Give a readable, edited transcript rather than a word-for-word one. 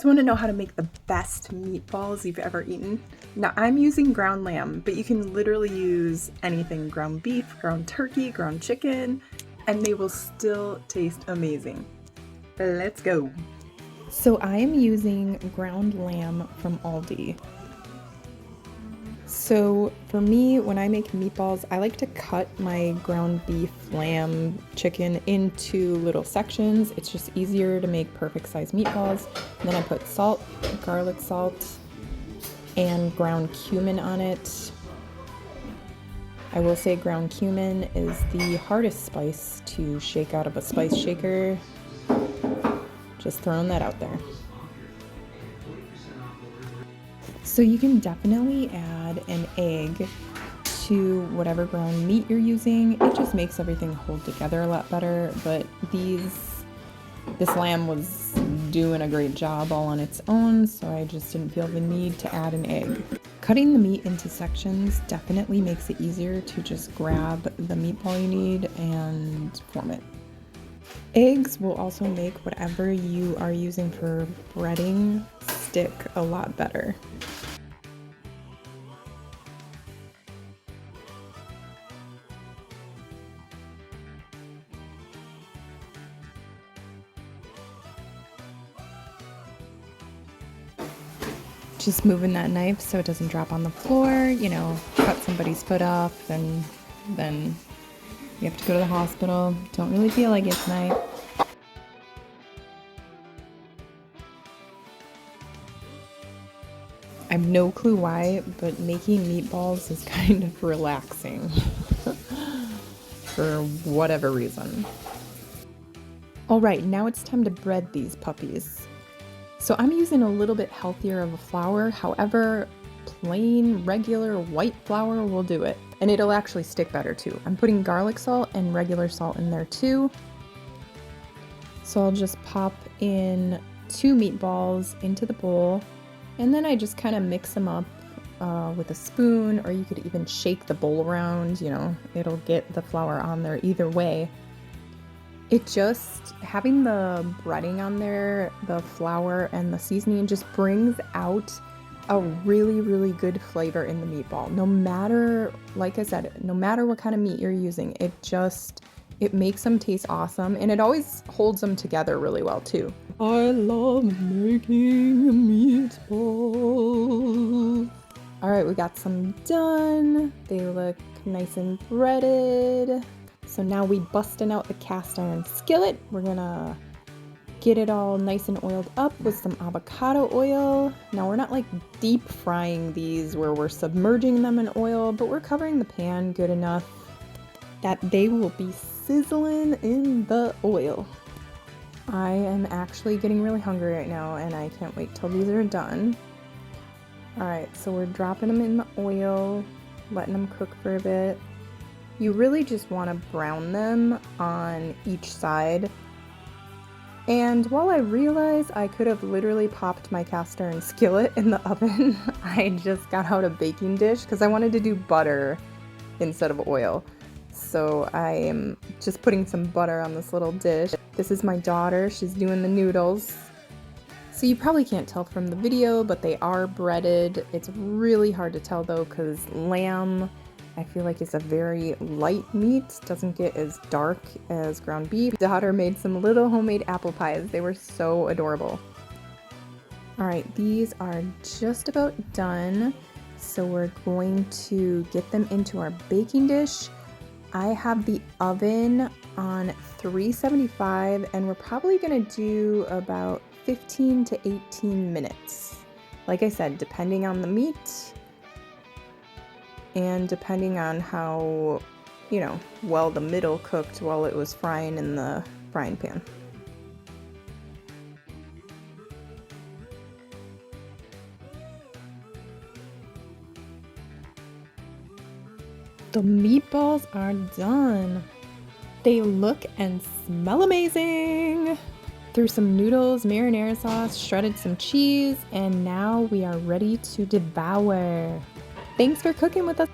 guys want to know how to make the best meatballs you've ever eaten? Now, I'm using ground lamb, but you can literally use anything: ground beef, ground turkey, ground chicken, and they will still taste amazing. Let's go. So I am using ground lamb from Aldi. So for me, when I make meatballs, I like to cut my ground beef, lamb, chicken into little sections. It's just easier to make perfect size meatballs. And then I put salt, garlic salt, and ground cumin on it. I will say ground cumin is the hardest spice to shake out of a spice shaker. Just throwing that out there. So you can definitely add an egg to whatever ground meat you're using. It just makes everything hold together a lot better, but this lamb was doing a great job all on its own, so I just didn't feel the need to add an egg. Cutting the meat into sections definitely makes it easier to just grab the meatball you need and form it. Eggs will also make whatever you are using for breading stick a lot better. Just moving that knife so it doesn't drop on the floor, you know, cut somebody's foot off, and then you have to go to the hospital. Don't really feel like it tonight. I have no clue why, but making meatballs is kind of relaxing for whatever reason. All right, now it's time to bread these puppies. So I'm using a little bit healthier of a flour. However, plain, regular white flour will do it. And it'll actually stick better too. I'm putting garlic salt and regular salt in there too. So I'll just pop in 2 meatballs into the bowl. And then I just kind of mix them up with a spoon, or you could even shake the bowl around, you know, it'll get the flour on there either way. It just, having the breading on there, the flour and the seasoning just brings out a really, really good flavor in the meatball. No matter, like I said, no matter what kind of meat you're using, it makes them taste awesome, and it always holds them together really well too. I love making meatballs. All right, we got some done. They look nice and breaded. So now we busting out the cast iron skillet. We're gonna get it all nice and oiled up with some avocado oil. Now we're not like deep frying these where we're submerging them in oil, but we're covering the pan good enough that they will be sizzling in the oil. I am actually getting really hungry right now, and I can't wait till these are done. All right, so we're dropping them in the oil, letting them cook for a bit. You really just want to brown them on each side. And while I realize I could have literally popped my cast iron skillet in the oven, I just got out a baking dish because I wanted to do butter instead of oil. So I am just putting some butter on this little dish. This is my daughter, she's doing the noodles. So you probably can't tell from the video, but they are breaded. It's really hard to tell though, because lamb, I feel like it's a very light meat, doesn't get as dark as ground beef. Daughter made some little homemade apple pies. They were so adorable. All right, these are just about done. So we're going to get them into our baking dish. I have the oven on 375, and we're probably gonna do about 15 to 18 minutes. Like I said, depending on the meat, and depending on how, you know, well the middle cooked while it was frying in the frying pan. The meatballs are done. They look and smell amazing. Threw some noodles, marinara sauce, shredded some cheese, and now we are ready to devour. Thanks for cooking with us.